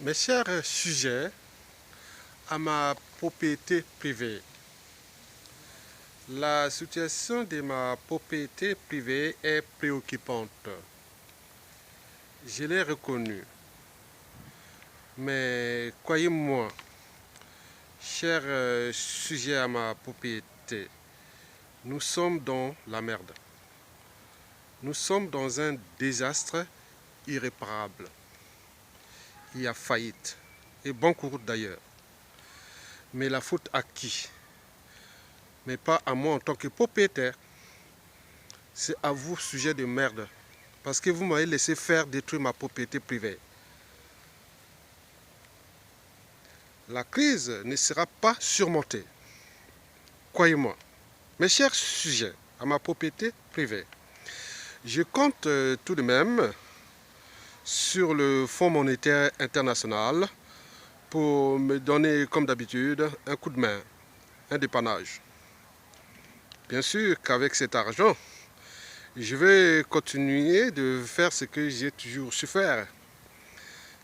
Mes chers sujets, à ma propriété privée. La situation de ma propriété privée est préoccupante. Je l'ai reconnu. Mais croyez-moi, chers sujets à ma propriété, nous sommes dans la merde. Nous sommes dans un désastre irréparable. Il y a faillite. Et bon cours d'ailleurs. Mais la faute à qui? Mais pas à moi en tant que propriétaire. C'est à vous, sujet de merde. Parce que vous m'avez laissé faire détruire ma propriété privée. La crise ne sera pas surmontée. Croyez-moi. Mes chers sujets à ma propriété privée, je compte tout de même sur le Fonds monétaire international pour me donner, comme d'habitude, un coup de main, un dépannage. Bien sûr qu'avec cet argent, je vais continuer de faire ce que j'ai toujours su faire,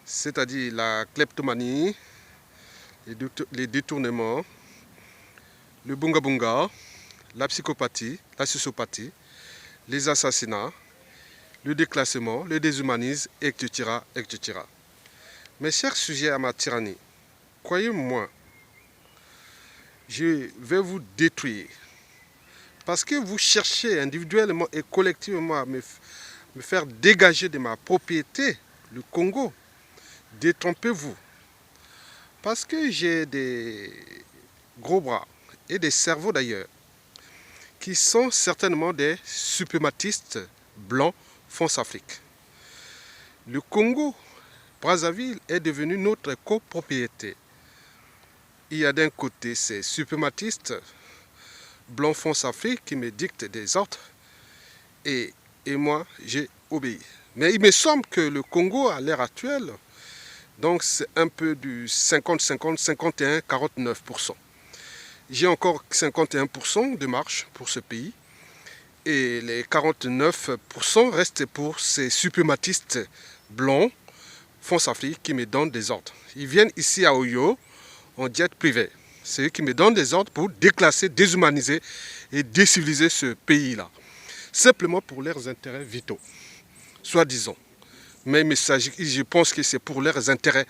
c'est-à-dire la kleptomanie, les détournements, le bunga-bunga, la psychopathie, la sociopathie, les assassinats, le déclassement, le déshumanisme, etc., etc. Mes chers sujets à ma tyrannie, croyez-moi, je vais vous détruire. Parce que vous cherchez individuellement et collectivement à me faire dégager de ma propriété, le Congo. Détrompez-vous. Parce que j'ai des gros bras et des cerveaux d'ailleurs, qui sont certainement des suprématistes blancs France-Afrique. Le Congo, Brazzaville, est devenu notre copropriété. Il y a d'un côté ces suprématistes blancs France-Afrique qui me dictent des ordres et moi j'ai obéi. Mais il me semble que le Congo à l'heure actuelle, donc c'est un peu du 50-50, 51-49%. J'ai encore 51% de marge pour ce pays et les 49% restent pour ces suprématistes blancs France-Afrique qui me donnent des ordres. Ils viennent ici à Oyo en jet privé. C'est eux qui me donnent des ordres pour déclasser, déshumaniser et déciviliser ce pays-là. Simplement pour leurs intérêts vitaux, soi-disant. Mais je pense que c'est pour leurs intérêts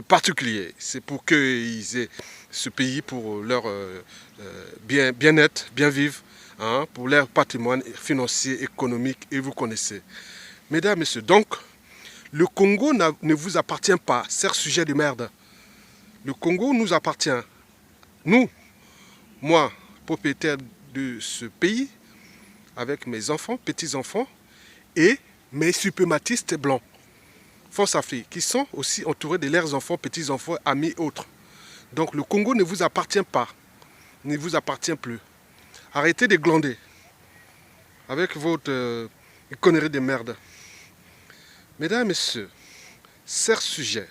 particuliers. C'est pour qu'ils aient ce pays pour leur bien-être, bien vivre, hein, pour leur patrimoine financier, économique, et vous connaissez. Mesdames, Messieurs, donc, le Congo ne vous appartient pas, c'est un sujet de merde. Le Congo nous appartient. Nous, moi, propriétaire de ce pays, avec mes enfants, petits-enfants, et mes suprématistes blancs, France-Afrique, qui sont aussi entourés de leurs enfants, petits-enfants, amis et autres. Donc le Congo ne vous appartient pas, ne vous appartient plus. Arrêtez de glander avec votre connerie de merde. Mesdames, Messieurs, chers sujets,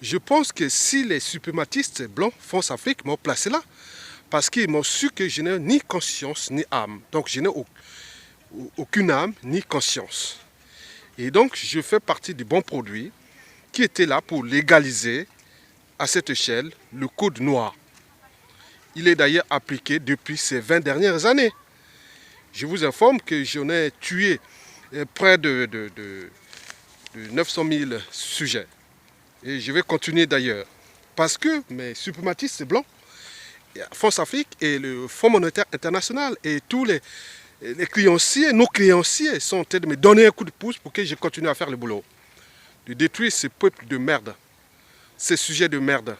je pense que si les suprématistes blancs France-Afrique m'ont placé là, parce qu'ils m'ont su que je n'ai ni conscience ni âme. Donc je n'ai aucune âme ni conscience. Et donc je fais partie du bon produit qui était là pour légaliser à cette échelle le code noir. Il est d'ailleurs appliqué depuis ces 20 dernières années. Je vous informe que j'en ai tué près de 900 000 sujets. Et je vais continuer d'ailleurs. Parce que mes suprématistes blancs, France-Afrique et le Fonds monétaire international et tous les créanciers, nos créanciers sont en train de me donner un coup de pouce pour que je continue à faire le boulot. De détruire ces peuples de merde, ces sujets de merde.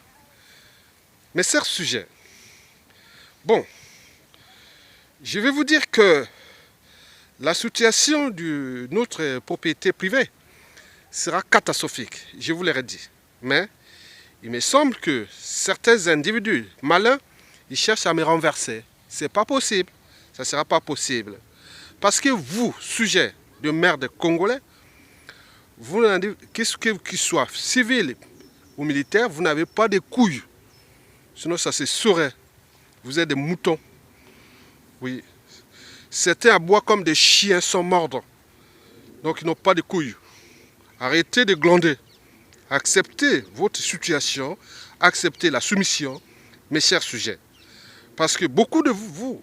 Mais chers sujets, bon, je vais vous dire que la situation de notre propriété privée sera catastrophique, je vous l'ai dit. Mais il me semble que certains individus malins, ils cherchent à me renverser. C'est pas possible. Ça ne sera pas possible. Parce que vous, sujets de merde congolais, vous qu'est-ce que qu'il soit civil ou militaire, vous n'avez pas de couilles. Sinon ça se saurait. Vous êtes des moutons. Oui. Certains aboient comme des chiens sans mordre. Donc ils n'ont pas de couilles. Arrêtez de glander. Acceptez votre situation, acceptez la soumission, mes chers sujets. Parce que beaucoup de vous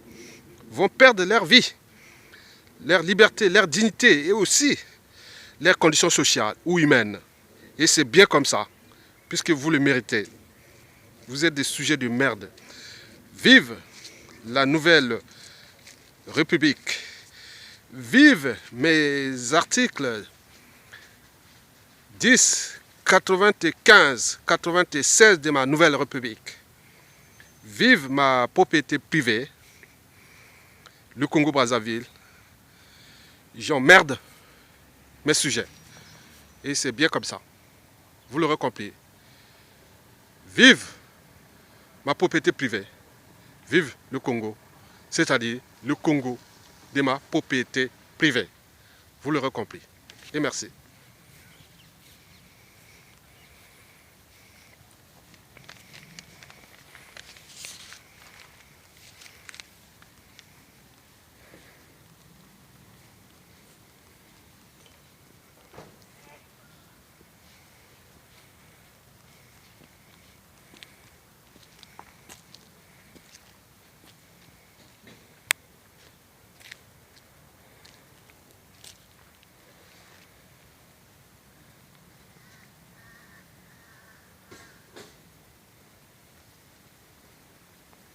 vont perdre leur vie, leur liberté, leur dignité et aussi leurs conditions sociales ou humaines. Et c'est bien comme ça, puisque vous le méritez. Vous êtes des sujets de merde. Vive la nouvelle République. Vive mes articles 10, 95, 96 de ma nouvelle République. Vive ma propriété privée, le Congo-Brazzaville. J'emmerde mes sujets. Et c'est bien comme ça. Vous l'aurez compris. Vive ma propriété privée. Vive le Congo. C'est-à-dire le Congo de ma propriété privée. Vous l'aurez compris. Et merci.